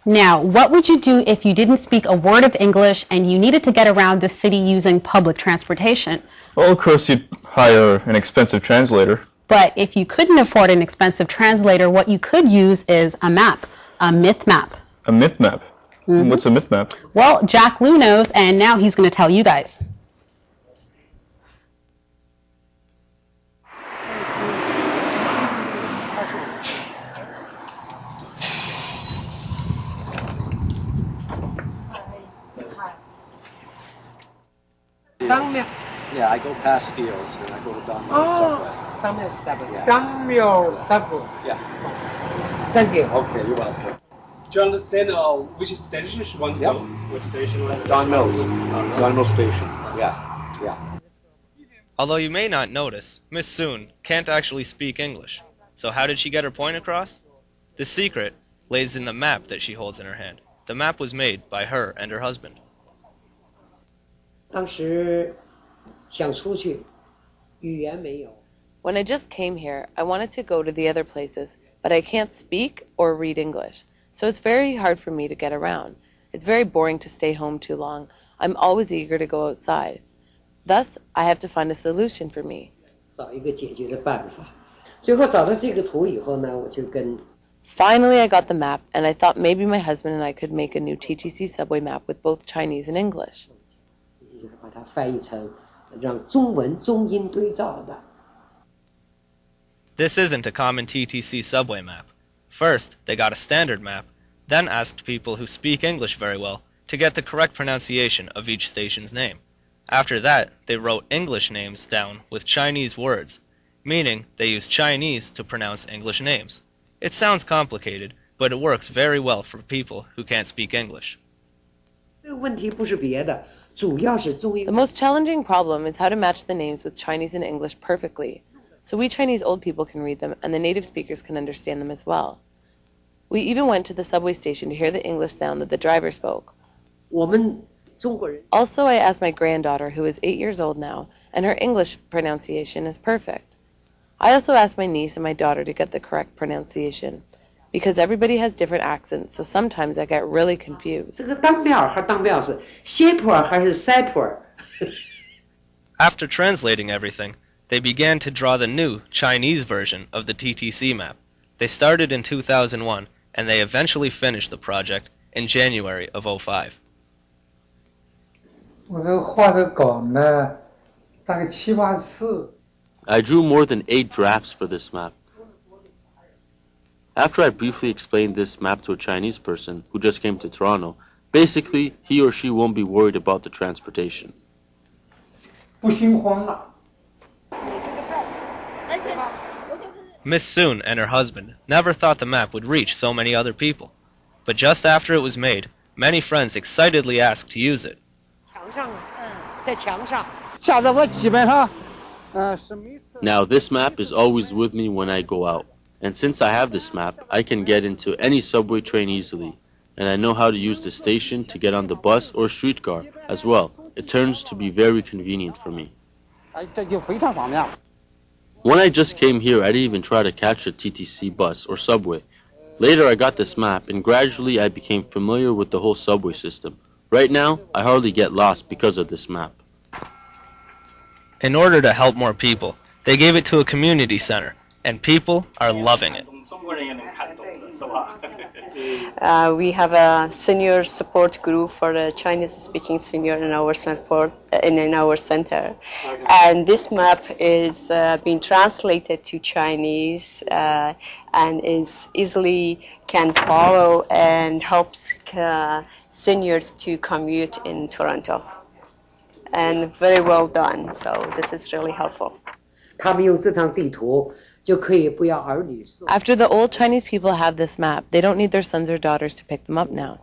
Now, what would you do if you didn't speak a word of English and you needed to get around the city using public transportation? Well, of course, you'd hire an expensive translator. But if you couldn't afford an expensive translator, what you could use is a map, a myth map. A myth map? Mm-hmm. What's a myth map? Well, Jack Liu knows, and now he's going to tell you guys. Yeah, I go past Steele's and I go to Donmil's Subway. Donmil's Subway. Yeah. Donmil's Subway. Yeah. Thank you. Okay, you're welcome. Do you understand which station she want to go? Which station was it? Donmil's. Donmil's Station. Yeah. Yeah. Although you may not notice, Miss Soon can't actually speak English. So how did she get her point across? The secret lays in the map that she holds in her hand. The map was made by her and her husband. 当时想出去，语言没有。 When I just came here, I wanted to go to the other places, but I can't speak or read English, so it's very hard for me to get around. It's very boring to stay home too long. I'm always eager to go outside. Thus, I have to find a solution for me. 找一个解决的办法。最后找到这个图以后呢，我就跟 Finally, I got the map, and I thought maybe my husband and I could make a new TTC subway map with both Chinese and English. 把它翻译成让中文中英对照的。 This isn't a common TTC subway map. First, they got a standard map, then asked people who speak English very well to get the correct pronunciation of each station's name. After that, they wrote English names down with Chinese words, meaning they use Chinese to pronounce English names. It sounds complicated, but it works very well for people who can't speak English. 这个问题不是别的，主要是中英。 The most challenging problem is how to match the names with Chinese and English perfectly, so we Chinese old people can read them and the native speakers can understand them as well. We even went to the subway station to hear the English sound that the driver spoke. 我们中国人 Also, I asked my granddaughter, who is 8 years old now, and her English pronunciation is perfect. I also asked my niece and my daughter to get the correct pronunciation, because everybody has different accents, so sometimes I get really confused. 这个当庙和当庙是西坡还是西坡？ After translating everything, they began to draw the new Chinese version of the TTC map. They started in 2001, and they eventually finished the project in January of 2005. 我这画的稿呢，大概7、8次。 I drew more than 8 drafts for this map. After I briefly explained this map to a Chinese person who just came to Toronto, basically he or she won't be worried about the transportation. 不心慌了。 Miss Soon and her husband never thought the map would reach so many other people. But just after it was made, many friends excitedly asked to use it. 墙上，在墙上。 下次我基本上，是没事。 Now this map is always with me when I go out. And since I have this map, I can get into any subway train easily. And I know how to use the station to get on the bus or streetcar as well. It turns to be very convenient for me. 这就非常方便。 When I just came here, I didn't even try to catch a TTC bus or subway. Later I got this map and gradually I became familiar with the whole subway system. Right now, I hardly get lost because of this map. In order to help more people, they gave it to a community center, and people are loving it. We have a senior support group for the Chinese-speaking senior in our center, and this map is being translated to Chinese and is easily can follow and helps seniors to commute in Toronto, and very well done. So this is really helpful. 他们用这张地图。 After the old Chinese people have this map, they don't need their sons or daughters to pick them up now.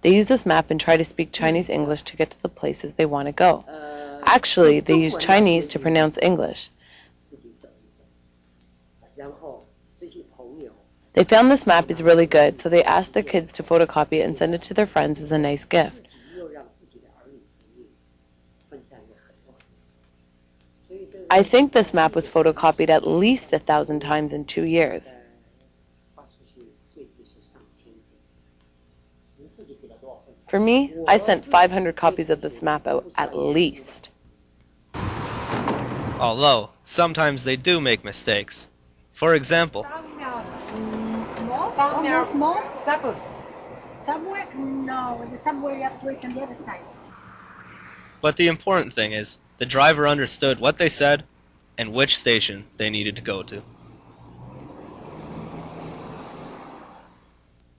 They use this map and try to speak Chinese English to get to the places they want to go. Actually, they use Chinese to pronounce English. They found this map is really good, so they asked their kids to photocopy it and send it to their friends as a nice gift. I think this map was photocopied at least 1,000 times in 2 years. For me, I sent 500 copies of this map out at least. Although, sometimes they do make mistakes. For example, Subway? No, the subway you have to wait on the other side. but the important thing is, the driver understood what they said and which station they needed to go to.